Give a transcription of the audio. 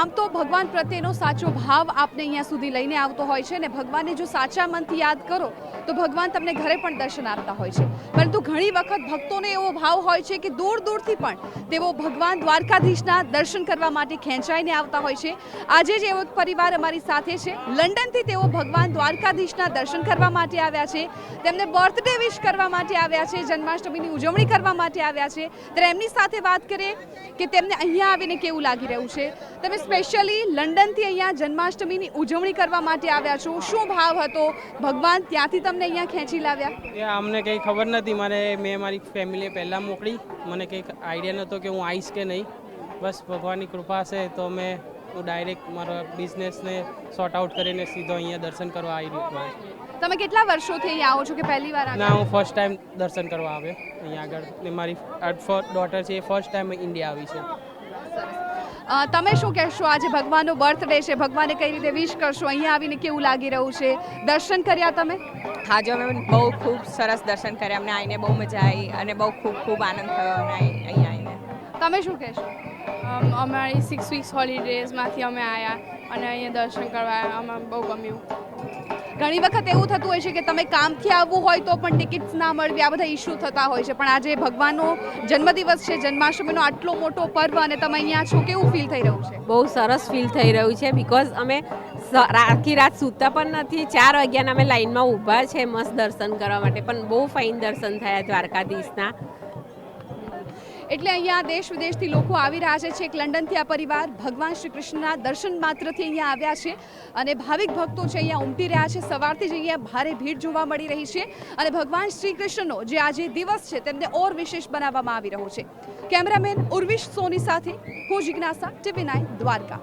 આમ તો ભગવાન પ્રત્યેનો સાચો ભાવ આપને અહીંયા સુધી લઈને આવતો હોય છે ને ભગવાનને જો સાચા મનથી યાદ કરો તો ભગવાન તમને ઘરે પણ દર્શન આપતા હોય છે, પરંતુ ઘણી વખત ભક્તોને એવો ભાવ હોય છે કે દૂર દૂરથી પણ તેઓ ભગવાન દ્વારકાધીશના દર્શન કરવા માટે ખેંચાઈને આવતા હોય છે। આજે જ એવો એક પરિવાર અમારી સાથે છે, લંડનથી તેઓ ભગવાન દ્વારકાધીશના દર્શન કરવા માટે આવ્યા છે, તેમને બર્થડે વિશ કરવા માટે આવ્યા છે, જન્માષ્ટમીની ઉજવણી કરવા માટે આવ્યા છે। ત્યારે એમની સાથે વાત કરીએ કે તેમને અહીંયા આવીને કેવું લાગી રહ્યું છે। તમે સ્પેશિયલી લંડનથી અહીંયા જન્માષ્ટમીની ઉજવણી કરવા માટે આવ્યા છો, શું ભાવ હતો? ભગવાન ત્યાંથી તમને અહીંયા ખેંચી લાવ્યા? અમને કંઈ ખબર નથી, મેં મારી ફેમિલીએ પહેલાં મોકલી, મને કંઈક આઈડિયા નહોતો કે હું આવીશ કે નહીં। બસ ભગવાનની કૃપા છે તો હું ડાયરેક્ટ મારા બિઝનેસને સોર્ટ આઉટ કરીને સીધો અહીંયા દર્શન કરવા આવી રહ્યો છું। તમે કેટલા વર્ષોથી અહીંયા આવો છો કે પહેલી વાર આવ્યા? ના, હું ફર્સ્ટ ટાઈમ દર્શન કરવા આવ્યો અહીંયા આગળ, ને મારી ડોટર છે એ ફર્સ્ટ ટાઈમ ઇન્ડિયા આવી છે। તમે શું કહેશો? આજે ભગવાનનો બર્થડે છે, ભગવાને કઈ રીતે વિશ કરશો? અહીંયા આવીને કેવું લાગી રહ્યું છે? દર્શન કર્યા તમે? હા, જો અમે બહુ ખૂબ સરસ દર્શન કર્યા, અમને આવીને બહુ મજા આવી અને બહુ ખૂબ આનંદ થયો અમને અહીંયા આવીને। તમે શું કહેશો? અમારી 6 વીક્સ હોલિડેઝમાંથી અમે આવ્યા અને અહીંયા દર્શન કરવા આવ્યા, અમને બહુ ગમ્યું। ઘણી વખત એવું થતું હોય છે કે તમે કામથી આવવું હોય તો પણ ટિકિટ્સ ના મળવી, આ બધા ઇશ્યુ થતા હોય છે, પણ આજે ભગવાનનો જન્મદિવસ છે, જન્માષ્ટમીનો આટલો મોટો પર્વ અને તમે અહીંયા છો, કેવું ફીલ થઈ રહ્યું છે? બહુ સરસ ફીલ થઈ રહ્યું છે, બિકોઝ અમે આખી રાત સૂતા પણ નથી, 4 વાગ્યાના અમે લાઈનમાં ઊભા છે મસ્ત દર્શન કરવા માટે, પણ બહુ ફાઇન દર્શન થયા દ્વારકાધીશના। એટલે અહીંયા દેશ વિદેશથી લોકો આવી રહ્યા છે। છેક લંડનથી આ પરિવાર ભગવાન શ્રી કૃષ્ણના દર્શન માત્રથી અહીંયા આવ્યા છે અને ભાવિક ભક્તો છે અહીંયા ઉમટી રહ્યા છે। સવારથી જ અહીંયા ભારે ભીડ જોવા મળી રહી છે અને ભગવાન શ્રી કૃષ્ણનો જે આજે દિવસ છે તેમને ઓર વિશેષ બનાવવામાં આવી રહ્યો છે। કેમેરામેન ઉર્વિશ સોની સાથે હું જિજ્ઞાસા, TV9 દ્વારકા।